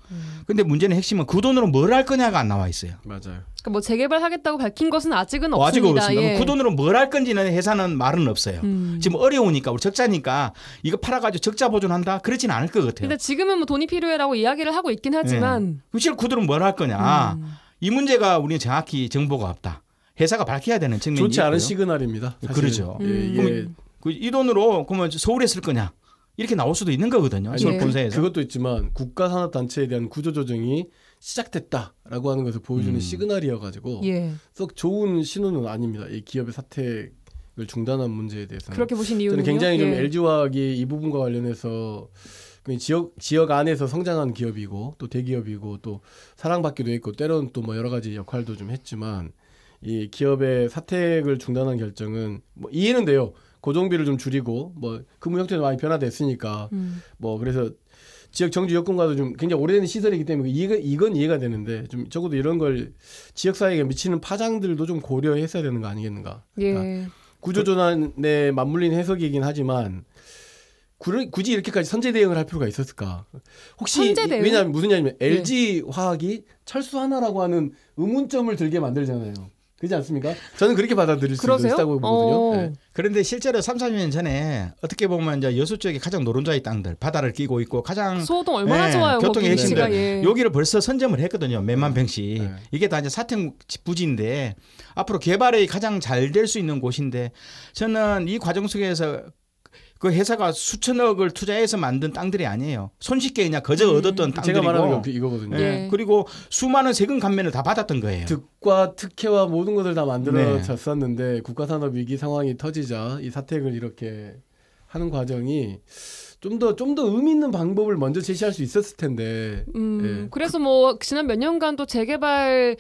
근데 문제는 핵심은 그 돈으로 뭘 할 거냐가 안 나와 있어요. 맞아요. 그러니까 뭐 재개발하겠다고 밝힌 것은 아직은 없습니다. 아직은 없습니다. 그 돈으로 뭘 할 건지는 회사는 말은 없어요. 지금 어려우니까 우리 적자니까 이거 팔아가지고 적자 보존한다 그러지는 않을 것 같아요. 근데 지금은 뭐 돈이 필요해라고 이야기를 하고 있긴 하지만 실제 그 돈으로 뭘 할 거냐. 이 문제가 우리는 정확히 정보가 없다. 회사가 밝혀야 되는 측면이 좋지 않은 있고요. 시그널입니다. 사실은. 그렇죠. 그러면 이 돈으로 그러면 서울에 쓸 거냐 이렇게 나올 수도 있는 거거든요. 서울 본사에서. 그것도 있지만 국가산업단체에 대한 구조조정이 시작됐다라고 하는 것을 보여주는 시그널이어가지고 썩 좋은 신호는 아닙니다. 이 기업의 사택을 중단한 문제에 대해서는. 그렇게 보신 이유는요? 저는 굉장히 좀 LG화학이 이 부분과 관련해서 지역 안에서 성장한 기업이고 또 대기업이고 또 사랑받기도 했고 때로는 또 뭐 여러 가지 역할도 좀 했지만 이 기업의 사택을 중단한 결정은 뭐 이해는 돼요. 고정비를 좀 줄이고 뭐 근무 형태도 많이 변화됐으니까 뭐 그래서 지역 정주 여건과도 좀 굉장히 오래된 시설이기 때문에 이건 이해가 되는데 좀 적어도 이런 걸 지역 사회에 미치는 파장들도 좀 고려했어야 되는 거 아니겠는가. 그러니까 구조전환에 맞물린 해석이긴 하지만 굳이 이렇게까지 선제 대응을 할 필요가 있었을까? 혹시 왜냐하면 무슨 얘기냐면 LG 화학이 철수 하나라고 하는 의문점을 들게 만들잖아요. 그렇지 않습니까? 저는 그렇게 받아들일 수 있다고 보거든요. 네. 그런데 실제로 3, 4년 전에 어떻게 보면 이제 여수 쪽에 가장 노른자의 땅들, 바다를 끼고 있고 가장 소호동 얼마나 좋아요. 교통의 핵심들 여기를 벌써 선점을 했거든요. 몇만 평씩. 이게 다 이제 사택 부지인데 앞으로 개발이 가장 잘 될 수 있는 곳인데 저는 이 과정 속에서 그 회사가 수천억을 투자해서 만든 땅들이 아니에요. 손쉽게 그냥 거저 얻었던 땅들이고. 제가 말하는 게 이거거든요. 예. 그리고 수많은 세금 감면을 다 받았던 거예요. 득과 특혜와 모든 것을 다 만들어졌었는데 국가산업위기 상황이 터지자 이 사택을 이렇게 하는 과정이 좀 더 의미 있는 방법을 먼저 제시할 수 있었을 텐데. 예. 그래서 뭐 지난 몇 년간도 재개발을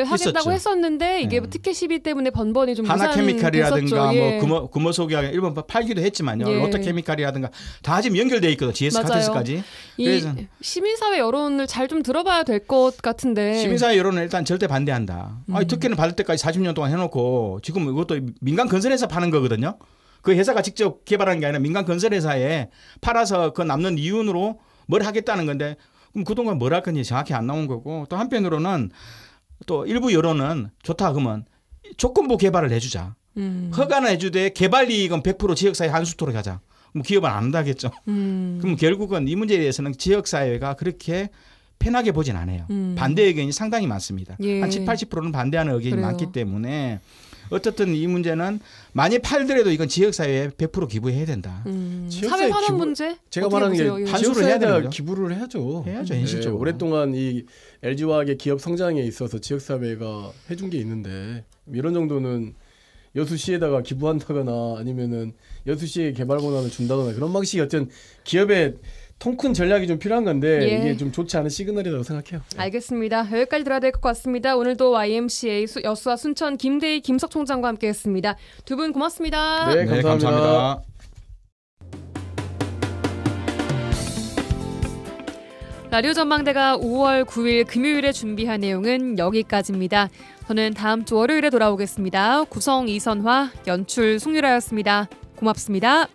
하겠다고 했었는데 이게 특혜 시비 때문에 번번이 좀 하나케미칼이라든가 예. 뭐 금호소기가 일본 팔기도 했지만요. 예. 롯데케미칼이라든가 다 지금 연결돼 있거든요. GS 카테스까지. 그래서 시민사회 여론을 잘 좀 들어봐야 될 것 같은데. 시민사회 여론은 일단 절대 반대한다. 아니, 특혜는 받을 때까지 40년 동안 해놓고 지금 이것도 민간 건설회사 파는 거거든요. 그 회사가 직접 개발한 게 아니라 민간 건설회사에 팔아서 그 남는 이윤으로 뭘 하겠다는 건데 그럼 그동안 뭘 할 건지 정확히 안 나온 거고 또 한편으로는 또 일부 여론은 좋다 그러면 조건부 개발을 해주자. 허가는 해주되 개발 이익은 100% 지역사회 한수토록 하자. 그럼 기업은 안 한다겠죠. 그럼 결국은 이 문제에 대해서는 지역사회가 그렇게 편하게 보진 않아요. 반대 의견이 상당히 많습니다. 예. 한 70, 80%는 반대하는 의견이 그래요. 많기 때문에 어떻든 이 문제는 많이 팔더라도 이건 지역사회에 100% 기부해야 된다. 사회 환원 문제? 제가 말하는 게 환수를 해야 되는 기부를 해야죠. 현실적으로. 오랫동안 이 LG화학의 기업 성장에 있어서 지역사회가 해준 게 있는데 이런 정도는 여수시에다가 기부한다거나 아니면은 여수시에 개발 권한을 준다거나 그런 방식이 어떤 기업의 통큰 전략이 좀 필요한 건데 예. 이게 좀 좋지 않은 시그널이라고 생각해요. 알겠습니다. 여기까지 들어야 될 것 같습니다. 오늘도 YMCA 여수와 순천 김대희 김석 총장과 함께했습니다. 두 분 고맙습니다. 네, 감사합니다. 라디오 전망대가 5월 9일 금요일에 준비한 내용은 여기까지입니다. 저는 다음 주 월요일에 돌아오겠습니다. 구성 이선화, 연출 송유라였습니다. 고맙습니다.